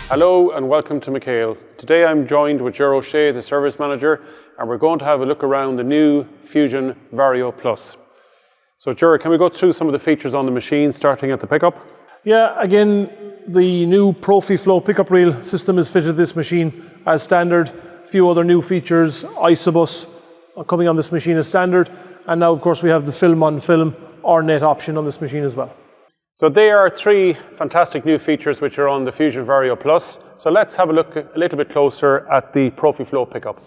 Hello and welcome to McHale. Today I'm joined with Ger O'Shea, the service manager, and we're going to have a look around the new Fusion Vario Plus. So Ger, can we go through some of the features on the machine, starting at the pickup? Yeah, again, the new ProfiFlow pickup reel system is fitted to this machine as standard. A few other new features, ISOBUS coming on this machine as standard, and now of course we have the film on film or net option on this machine as well. So they are three fantastic new features which are on the Fusion Vario Plus. So let's have a look a little bit closer at the ProfiFlow pickup.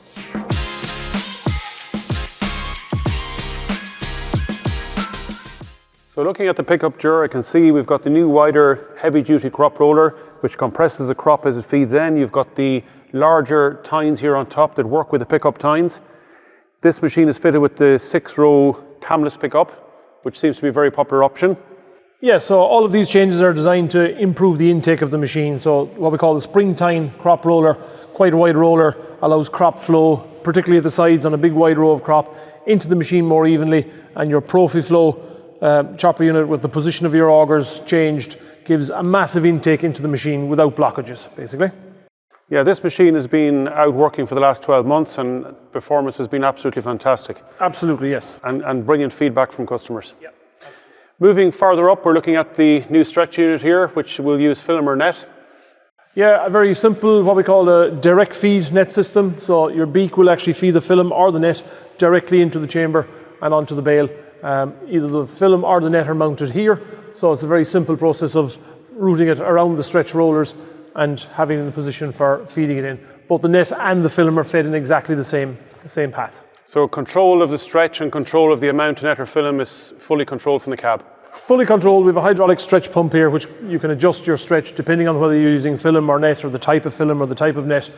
So looking at the pickup, Ger, I can see we've got the new wider heavy-duty crop roller which compresses the crop as it feeds in. You've got the larger tines here on top that work with the pickup tines. This machine is fitted with the 6-row camless pickup, which seems to be a very popular option. Yeah, so all of these changes are designed to improve the intake of the machine. So what we call the spring tine crop roller, quite a wide roller, allows crop flow, particularly at the sides on a big wide row of crop, into the machine more evenly, and your ProfiFlow chopper unit with the position of your augers changed gives a massive intake into the machine without blockages, basically. Yeah, this machine has been out working for the last 12 months and performance has been absolutely fantastic. Absolutely, yes. And brilliant feedback from customers. Yeah. Moving farther up, we're looking at the new stretch unit here, which will use film or net. Yeah, a very simple, what we call a direct feed net system. So your beak will actually feed the film or the net directly into the chamber and onto the bale. Either the film or the net are mounted here. So it's a very simple process of routing it around the stretch rollers and having it in the position for feeding it in. Both the net and the film are fed in exactly the same path. So control of the stretch and control of the amount of net or film is fully controlled from the cab? Fully controlled. We have a hydraulic stretch pump here, which you can adjust your stretch depending on whether you're using film or net, or the type of film or the type of net,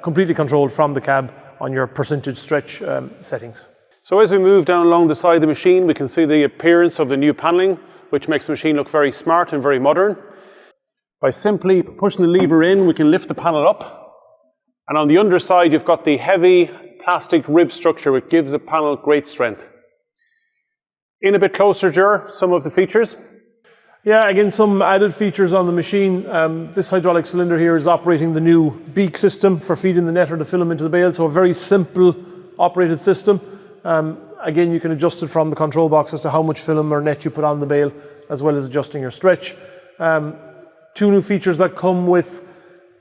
completely controlled from the cab on your percentage stretch settings. So as we move down along the side of the machine, we can see the appearance of the new paneling, which makes the machine look very smart and very modern. By simply pushing the lever in, we can lift the panel up. And on the underside, you've got the heavy plastic rib structure, which gives the panel great strength. In a bit closer, Ger, some of the features. Yeah, again, some added features on the machine. This hydraulic cylinder here is operating the new beak system for feeding the net or the film into the bale. So a very simple operated system. Again, you can adjust it from the control box as to how much film or net you put on the bale, as well as adjusting your stretch. Two new features that come with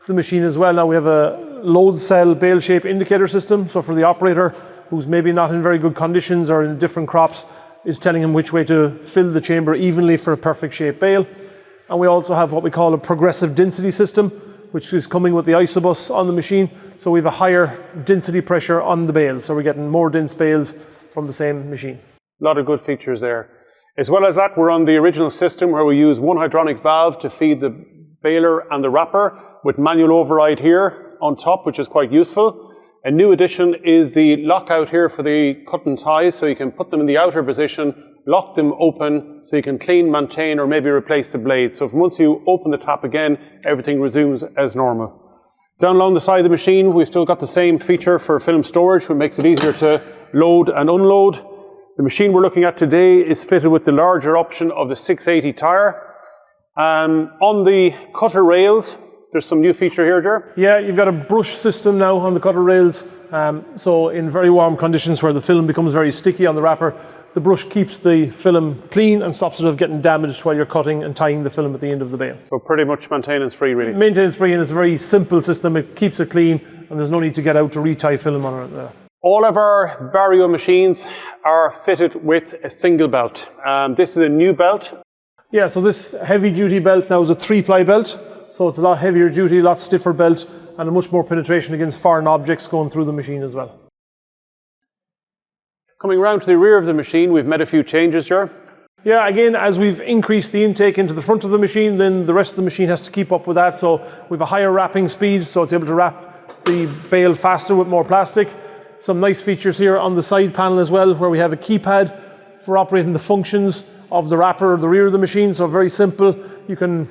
the machine as well. Now we have a load cell bale shape indicator system. So for the operator who's maybe not in very good conditions or in different crops, is telling him which way to fill the chamber evenly for a perfect shape bale. And we also have what we call a progressive density system, which is coming with the ISOBUS on the machine. So we have a higher density pressure on the bales. So we're getting more dense bales from the same machine. A lot of good features there. As well as that, we're on the original system where we use one hydronic valve to feed the baler and the wrapper with manual override here on top, which is quite useful. A new addition is the lockout here for the cut and ties, so you can put them in the outer position, lock them open, so you can clean, maintain, or maybe replace the blades. So once you open the tap again, everything resumes as normal. Down along the side of the machine, we've still got the same feature for film storage, which makes it easier to load and unload. The machine we're looking at today is fitted with the larger option of the 680 tire. On the cutter rails, there's some new feature here, Ger. Yeah, you've got a brush system now on the cutter rails. So in very warm conditions where the film becomes very sticky on the wrapper, the brush keeps the film clean and stops it of getting damaged while you're cutting and tying the film at the end of the bale. So pretty much maintenance free, really. Maintenance free, and it's a very simple system. It keeps it clean and there's no need to get out to retie film on it. All of our Vario machines are fitted with a single belt. This is a new belt. Yeah, so this heavy duty belt now is a 3-ply belt. So it's a lot heavier duty, a lot stiffer belt, and a much more penetration against foreign objects going through the machine as well. Coming around to the rear of the machine, we've made a few changes, Ger. Yeah, again, as we've increased the intake into the front of the machine, then the rest of the machine has to keep up with that. So we have a higher wrapping speed, so it's able to wrap the bale faster with more plastic. Some nice features here on the side panel as well, where we have a keypad for operating the functions of the wrapper or the rear of the machine. So very simple. You can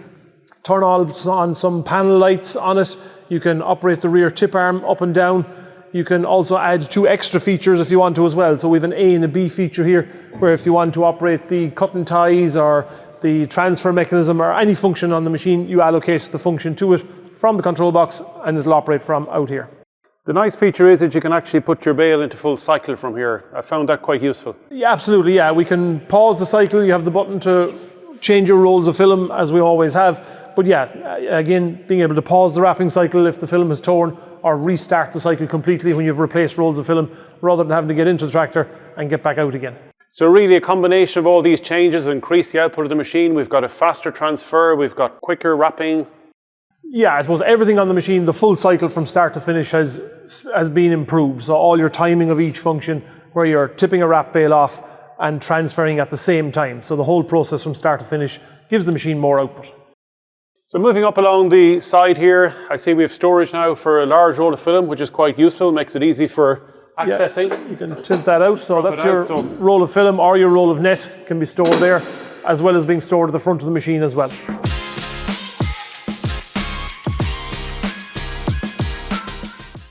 turn on some panel lights on it. You can operate the rear tip arm up and down. You can also add 2 extra features if you want to as well. So we have an A and a B feature here, where if you want to operate the cut and ties or the transfer mechanism or any function on the machine, you allocate the function to it from the control box, and it'll operate from out here. The nice feature is that you can actually put your bale into full cycle from here. I found that quite useful. Yeah, absolutely, yeah. We can pause the cycle. You have the button to change your rolls of film, as we always have. But yeah, again, being able to pause the wrapping cycle if the film is torn, or restart the cycle completely when you've replaced rolls of film, rather than having to get into the tractor and get back out again. So really a combination of all these changes increase the output of the machine. We've got a faster transfer, we've got quicker wrapping. Yeah, I suppose everything on the machine, the full cycle from start to finish has been improved. So all your timing of each function, where you're tipping a wrap bale off and transferring at the same time. So the whole process from start to finish gives the machine more output. So moving up along the side here, I see we have storage now for a large roll of film, which is quite useful, makes it easy for accessing. Yeah, you can tilt that out, so that's your roll of film, or your roll of net can be stored there, as well as being stored at the front of the machine as well.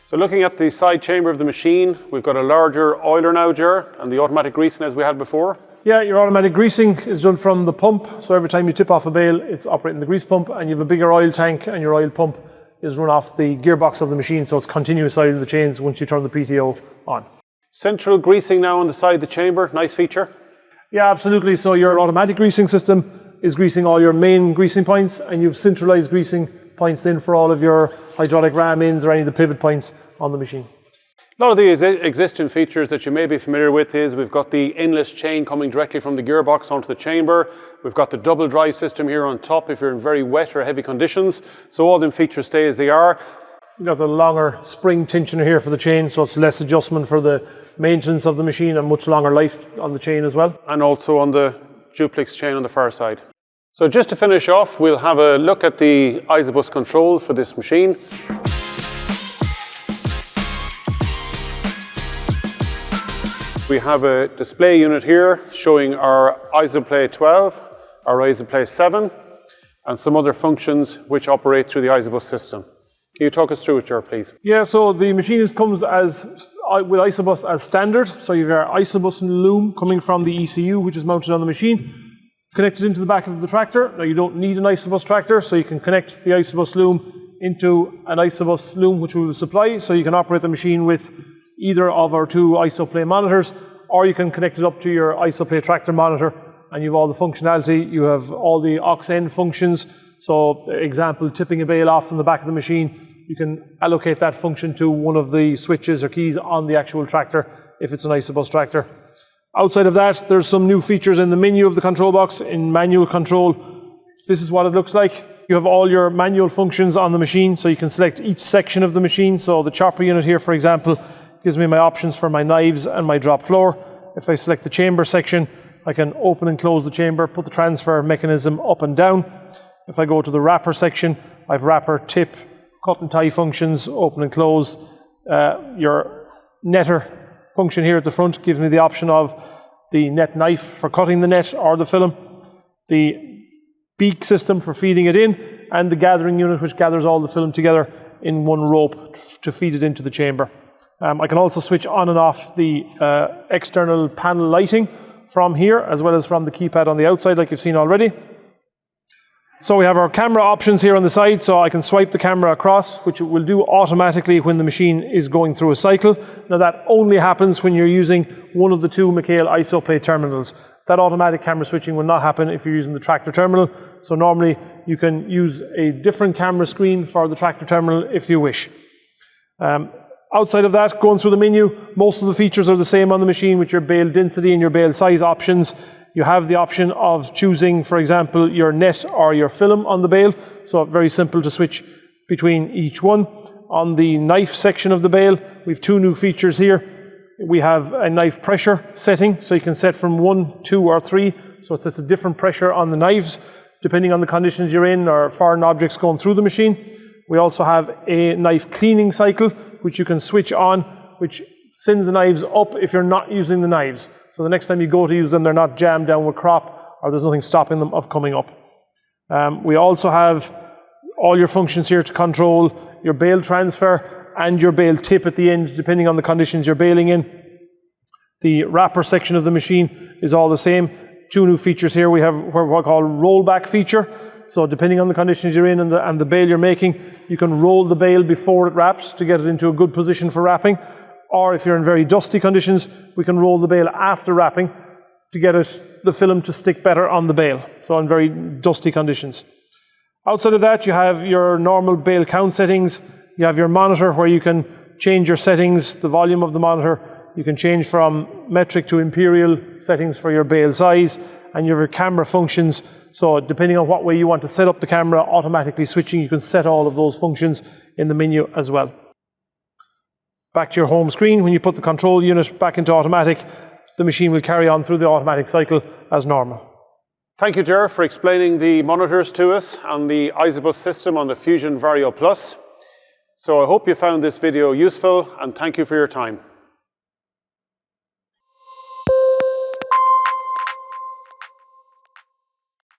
So looking at the side chamber of the machine, we've got a larger oiler now, Ger, and the automatic greasing as we had before. Yeah, your automatic greasing is done from the pump, so every time you tip off a bale, it's operating the grease pump, and you have a bigger oil tank, and your oil pump is run off the gearbox of the machine, so it's continuous oil in the chains once you turn the PTO on. Central greasing now on the side of the chamber, nice feature. Yeah, absolutely. So your automatic greasing system is greasing all your main greasing points, and you've centralized greasing points in for all of your hydraulic ram ins or any of the pivot points on the machine. A lot of the existing features that you may be familiar with is we've got the endless chain coming directly from the gearbox onto the chamber. We've got the double dry system here on top if you're in very wet or heavy conditions. So all them features stay as they are. We've got the longer spring tensioner here for the chain, so it's less adjustment for the maintenance of the machine and much longer life on the chain as well. And also on the duplex chain on the far side. So just to finish off, we'll have a look at the ISOBUS control for this machine. We have a display unit here showing our ISOplay 12, our ISOplay 7, and some other functions which operate through the ISOBUS system. Can you talk us through it, Ger, please? Yeah, so the machine comes with ISOBUS as standard. So you have your ISOBUS loom coming from the ECU, which is mounted on the machine, connected into the back of the tractor. Now you don't need an ISOBUS tractor, so you can connect the ISOBUS loom into an ISOBUS loom which we will supply, so you can operate the machine with either of our two ISOplay monitors, or you can connect it up to your ISOplay tractor monitor, and you have all the functionality. You have all the aux-end functions. So, example, tipping a bale off from the back of the machine, you can allocate that function to one of the switches or keys on the actual tractor if it's an ISOBUS tractor. Outside of that, there's some new features in the menu of the control box. In manual control, this is what it looks like. You have all your manual functions on the machine, so you can select each section of the machine. So the chopper unit here, for example, gives me my options for my knives and my drop floor. If I select the chamber section, I can open and close the chamber, put the transfer mechanism up and down. If I go to the wrapper section, I have wrapper, tip, cut and tie functions, open and close. Your netter function here at the front gives me the option of the net knife for cutting the net or the film, the beak system for feeding it in, and the gathering unit which gathers all the film together in one rope to feed it into the chamber. I can also switch on and off the external panel lighting from here, as well as from the keypad on the outside, like you've seen already. So we have our camera options here on the side, so I can swipe the camera across, which it will do automatically when the machine is going through a cycle. Now that only happens when you're using one of the two McHale ISOplay terminals. That automatic camera switching will not happen if you're using the tractor terminal. So normally you can use a different camera screen for the tractor terminal if you wish. Outside of that, going through the menu, most of the features are the same on the machine with your bale density and your bale size options. You have the option of choosing, for example, your net or your film on the bale. So very simple to switch between each one. On the knife section of the bale, we have two new features here. We have a knife pressure setting, so you can set from 1, 2, or 3. So it's a different pressure on the knives, depending on the conditions you're in or foreign objects going through the machine. We also have a knife cleaning cycle, which you can switch on, which sends the knives up if you're not using the knives. So the next time you go to use them, they're not jammed down with crop, or there's nothing stopping them of coming up. We also have all your functions here to control your bale transfer and your bale tip at the end, depending on the conditions you're baling in. The wrapper section of the machine is all the same. Two new features here. We have what we call rollback feature. So depending on the conditions you're in and the bale you're making, you can roll the bale before it wraps to get it into a good position for wrapping. Or if you're in very dusty conditions, we can roll the bale after wrapping to get the film to stick better on the bale. So in very dusty conditions. Outside of that, you have your normal bale count settings. You have your monitor where you can change your settings, the volume of the monitor. You can change from metric to imperial settings for your bale size, and you have your camera functions. So depending on what way you want to set up the camera, automatically switching, you can set all of those functions in the menu as well. Back to your home screen, when you put the control unit back into automatic, the machine will carry on through the automatic cycle as normal. Thank you, Ger, for explaining the monitors to us and the ISOBUS system on the Fusion Vario Plus. So I hope you found this video useful, and thank you for your time.